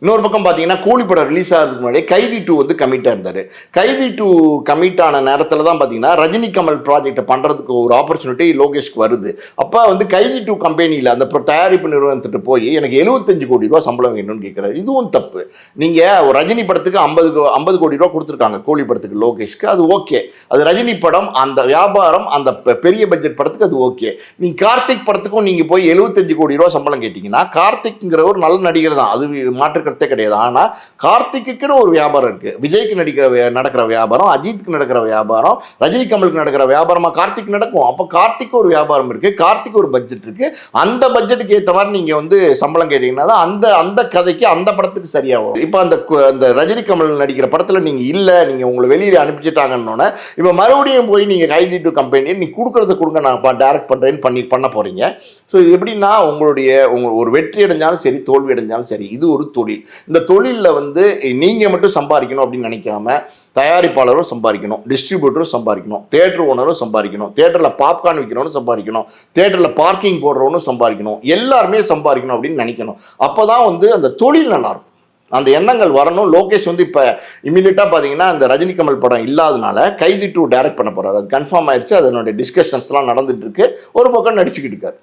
இன்னொரு பக்கம் பார்த்தீங்கன்னா கூலி படம் ரிலீஸ் ஆகிறதுக்கு முன்னாடி கைதி 2 வந்து கமிட்டாக இருந்தார். கைதி 2 கமிட் ஆன நேரத்தில் தான் பார்த்தீங்கன்னா ரஜினி கமல் ப்ராஜெக்டை பண்ணுறதுக்கு ஒரு ஆப்பர்ச்சுனிட்டி லோகேஷ்க்கு வருது. அப்போ வந்து கைதி 2 கம்பெனியில் அந்த தயாரிப்பு நிறுவனத்துட்டு போய் எனக்கு 75 கோடி ரூபா சம்பளம் வேணும்னு கேட்குறாரு. இதுவும் தப்பு. நீங்கள் ஒரு ரஜினி படத்துக்கு 50 கோடி ரூபா கொடுத்துருக்காங்க கூலி படத்துக்கு லோகேஷ்க்கு, அது ஓகே. அது ரஜினி படம், அந்த வியாபாரம், அந்த பெரிய பட்ஜெட் படத்துக்கு அது ஓகே. நீங்கள் கார்த்திக் படத்துக்கும் நீங்கள் போய் 75 கோடி ரூபா சம்பளம் கேட்டிங்கன்னா கார்த்திக்ங்கிற ஒரு நல்ல நடிகர் தான், அது மாற்று கிடையாது. ஆனா கார்த்திக்குன்னு ஒரு வியாபாரம் இருக்கு. விஜய்க்கு நடக்கிற வியாபாரம், அஜித்துக்கு நடக்கிற வியாபாரம், ரஜினி கமலுக்கு நடக்கிற வியாபாரமா கார்த்திக் நடக்கும். அப்ப கார்த்திக் ஒரு வியாபாரம் இருக்கு, கார்த்திக் ஒரு பட்ஜெட் இருக்கு. அந்த பட்ஜெட்டுக்கு ஏற்ற மாதிரி நீங்க வந்து சம்பளம் கேட்டீங்கன்னா அந்த அந்த கதைக்கு அந்த படத்துக்கு சரியா வரும். இப்ப அந்த ரஜினி கமல் நடிக்கிற படத்துல நீங்க இல்ல, நீங்க உங்களை வெளியில அனுப்பிச்சிட்டாங்கன்னு இப்ப மறுபடியும் போய் நீங்க கைதி 2 கம்பெனி நீ கொடுக்கறத கொடுங்க, நான் டைரக்ட் பண்றேன்னு பண்ண போறீங்க. ஸோ இது எப்படின்னா ஒரு வெற்றி அடைஞ்சாலும் சரி, தோல்வி அடைஞ்சாலும் சரி, இது ஒரு தொழில். இந்த தொழிலில் வந்து நீங்கள் மட்டும் சம்பாதிக்கணும் அப்படின்னு நினைக்காம தயாரிப்பாளரும் சம்பாதிக்கணும், டிஸ்ட்ரிபியூட்டரும் சம்பாதிக்கணும், தேட்டர் ஓனரும் சம்பாதிக்கணும், தேட்டரில் பாப்கார்ன் விற்கிறவனும் சம்பாதிக்கணும், தேட்டரில் பார்க்கிங் போடுறவனும் சம்பாதிக்கணும், எல்லாருமே சம்பாதிக்கணும் அப்படின்னு நினைக்கணும். அப்போ தான் வந்து அந்த தொழில் நல்லாயிருக்கும். அந்த எண்ணங்கள் வரணும். லோகேஷ் வந்து இப்போ இமீடியட்டாக பார்த்தீங்கன்னா அந்த ரஜினி கமல் படம் இல்லாதனால கைதி 2 டைரக்ட் பண்ண போகிறார். அது கன்ஃபார்ம் ஆயிடுச்சு. அதனுடைய டிஸ்கஷன்ஸ்லாம் நடந்துட்டு இருக்கு. ஒரு பக்கம் நடிச்சுக்கிட்டு இருக்காரு.